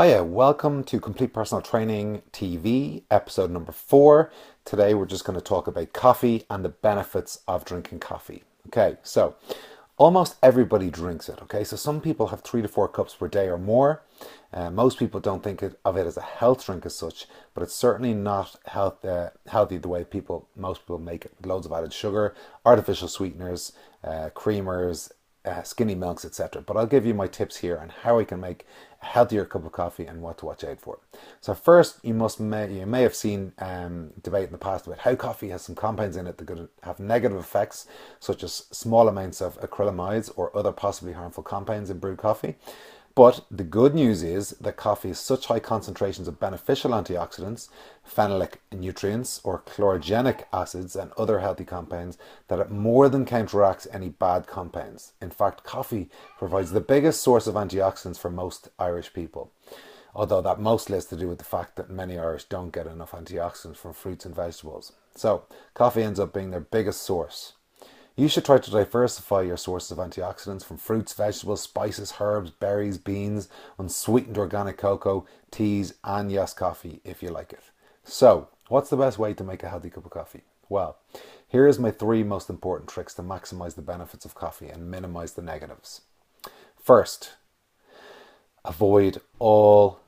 Hiya, welcome to Complete Personal Training TV, episode number 4. Today we're just going to talk about coffee and the benefits of drinking coffee. Okay, so almost everybody drinks it. Okay, so some people have 3 to 4 cups per day or more. Most people don't think of it as a health drink as such, but it's certainly not healthy the way most people make it. Loads of added sugar, artificial sweeteners, creamers, skinny milks, etc. But I'll give you my tips here on how I can make a healthier cup of coffee and what to watch out for. So first, you may have seen debate in the past about how coffee has some compounds in it that could have negative effects, such as small amounts of acrylamides or other possibly harmful compounds in brewed coffee. But the good news is that coffee has such high concentrations of beneficial antioxidants, phenolic nutrients, or chlorogenic acids and other healthy compounds that it more than counteracts any bad compounds. In fact, coffee provides the biggest source of antioxidants for most Irish people. Although that mostly has to do with the fact that many Irish don't get enough antioxidants from fruits and vegetables. So coffee ends up being their biggest source. You should try to diversify your sources of antioxidants from fruits, vegetables, spices, herbs, berries, beans, unsweetened organic cocoa, teas, and yes, coffee if you like it. So, what's the best way to make a healthy cup of coffee? Well, here is my 3 most important tricks to maximize the benefits of coffee and minimize the negatives. First, avoid all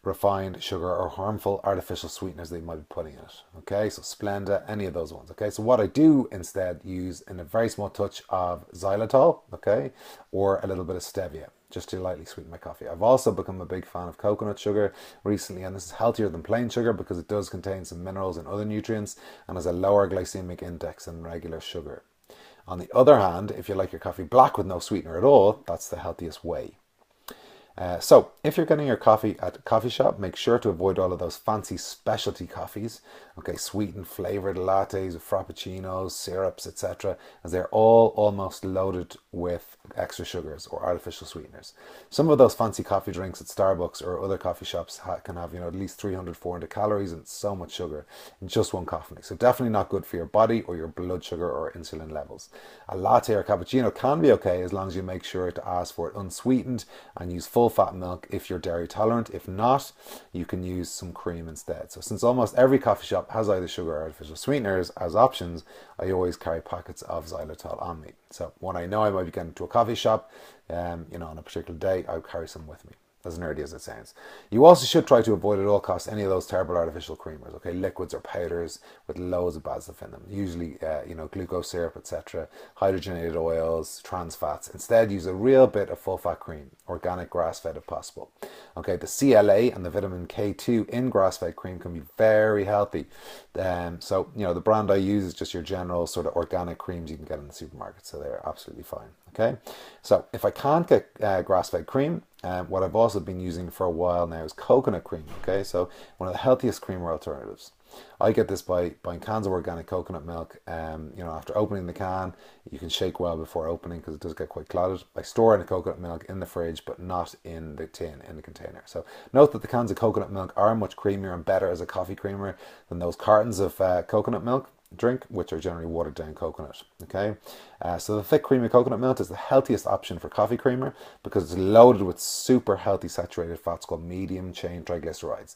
refined sugar or harmful artificial sweeteners that you might be putting in it. Okay, so Splenda, any of those ones. Okay, so what I do instead use in a very small touch of xylitol, okay, or a little bit of stevia, just to lightly sweeten my coffee. I've also become a big fan of coconut sugar recently, and this is healthier than plain sugar because it does contain some minerals and other nutrients and has a lower glycemic index than regular sugar. On the other hand, if you like your coffee black with no sweetener at all, that's the healthiest way. So, if you're getting your coffee at a coffee shop, make sure to avoid all of those fancy specialty coffees, okay, sweetened flavored lattes, frappuccinos, syrups, etc., as they're all almost loaded with extra sugars or artificial sweeteners. Some of those fancy coffee drinks at Starbucks or other coffee shops can have, at least 300, 400 calories and so much sugar in just one coffee mix. So definitely not good for your body or your blood sugar or insulin levels. A latte or cappuccino can be okay as long as you make sure to ask for it unsweetened and use full fat milk if you're dairy tolerant. If not, you can use some cream instead. So since almost every coffee shop has either sugar or artificial sweeteners as options, I always carry packets of xylitol on me. So when I know I might be getting to a coffee shop, on a particular day, I'll carry some with me. As nerdy as it sounds. You also should try to avoid at all costs any of those terrible artificial creamers, okay, liquids or powders with loads of bad stuff in them. Usually, glucose syrup, etc., hydrogenated oils, trans fats. Instead, use a real bit of full-fat cream, organic grass-fed if possible. Okay, the CLA and the vitamin K2 in grass-fed cream can be very healthy. The brand I use is just your general sort of organic creams you can get in the supermarket, so they're absolutely fine. Okay, so if I can't get grass-fed cream, what I've also been using for a while now is coconut cream. Okay, so one of the healthiest creamer alternatives. I get this by buying cans of organic coconut milk. After opening the can, you can shake well before opening because it does get quite clotted. I store the coconut milk in the fridge, but not in the tin, in the container. So note that the cans of coconut milk are much creamier and better as a coffee creamer than those cartons of coconut milk drink, which are generally watered down coconut. Okay, so the thick creamy coconut milk is the healthiest option for coffee creamer because it's loaded with super healthy saturated fats called medium chain triglycerides.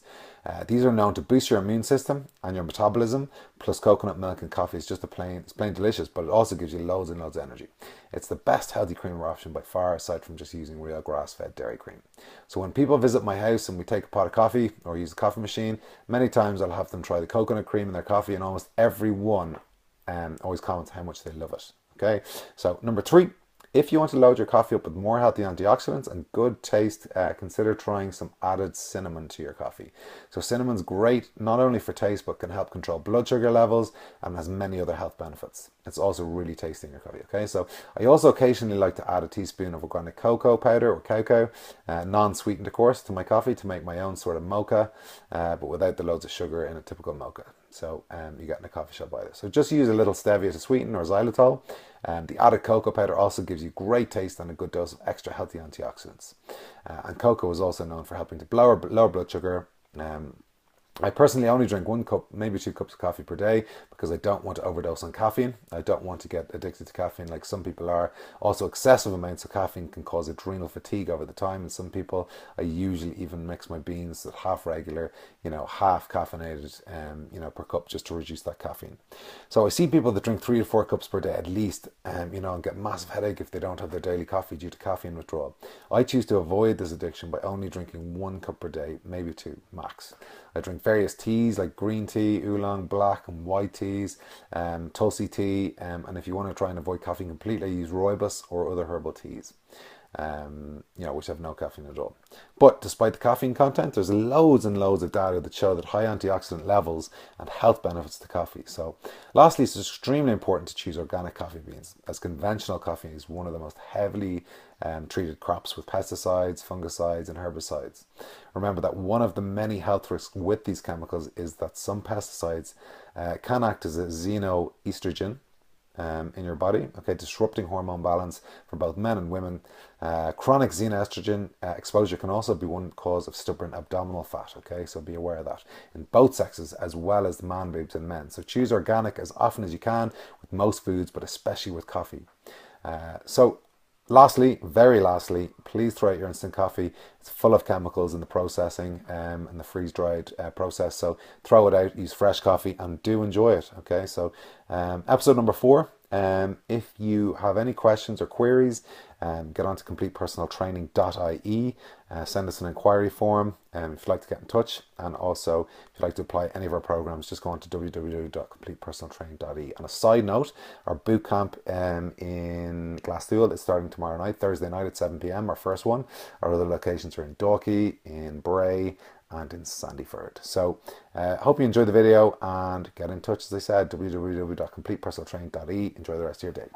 These are known to boost your immune system and your metabolism. Plus, coconut milk and coffee is it's plain delicious, but it also gives you loads and loads of energy. It's the best healthy creamer option by far, aside from just using real grass-fed dairy cream. So when people visit my house and we take a pot of coffee or use a coffee machine, many times I'll have them try the coconut cream in their coffee, and almost everyone always comments how much they love it. Okay, so number 3, if you want to load your coffee up with more healthy antioxidants and good taste, consider trying some added cinnamon to your coffee. So cinnamon's great not only for taste, but can help control blood sugar levels and has many other health benefits. It's also really tasty in your coffee. Okay, so I also occasionally like to add a teaspoon of organic cocoa powder or cacao, non-sweetened of course, to my coffee to make my own sort of mocha, but without the loads of sugar in a typical mocha. So you get in a coffee shop either. So just use a little stevia to sweeten or xylitol. The added cocoa powder also gives you great taste and a good dose of extra healthy antioxidants. And cocoa is also known for helping to lower blood sugar. I personally only drink 1 cup, maybe 2 cups of coffee per day, because I don't want to overdose on caffeine. I don't want to get addicted to caffeine like some people are. Also, excessive amounts of caffeine can cause adrenal fatigue over the time. And some people, I usually even mix my beans at half regular, half caffeinated, per cup, just to reduce that caffeine. So I see people that drink 3 to 4 cups per day at least, and get massive headache if they don't have their daily coffee due to caffeine withdrawal. I choose to avoid this addiction by only drinking 1 cup per day, maybe 2 max. I drink various teas like green tea, oolong, black and white teas, tulsi tea, and if you want to try and avoid caffeine completely, use rooibos or other herbal teas. Which have no caffeine at all. But despite the caffeine content, there's loads and loads of data that show that high antioxidant levels and health benefits to coffee. So lastly, it's extremely important to choose organic coffee beans, as conventional coffee is one of the most heavily treated crops with pesticides, fungicides and herbicides. Remember that one of the many health risks with these chemicals is that some pesticides can act as a xenoestrogen in your body, disrupting hormone balance for both men and women. Chronic xenoestrogen exposure can also be one cause of stubborn abdominal fat, so be aware of that in both sexes as well as the man boobs in men. So choose organic as often as you can with most foods, but especially with coffee. Very lastly, please throw out your instant coffee. It's full of chemicals in the processing and the freeze-dried process. So throw it out, use fresh coffee and do enjoy it. Episode number 4. If you have any questions or queries, get on to completepersonaltraining.ie. Send us an inquiry form if you'd like to get in touch. And also, if you'd like to apply any of our programs, just go on to www.completepersonaltraining.ie. On a side note, our boot camp in Glasgow is starting tomorrow night, Thursday night at 7 p.m, our first one. Our other locations are in Dalkey, in Bray, and in Sandyford. So hope you enjoyed the video and get in touch, as I said, www.completepersonaltraining.ie. Enjoy the rest of your day.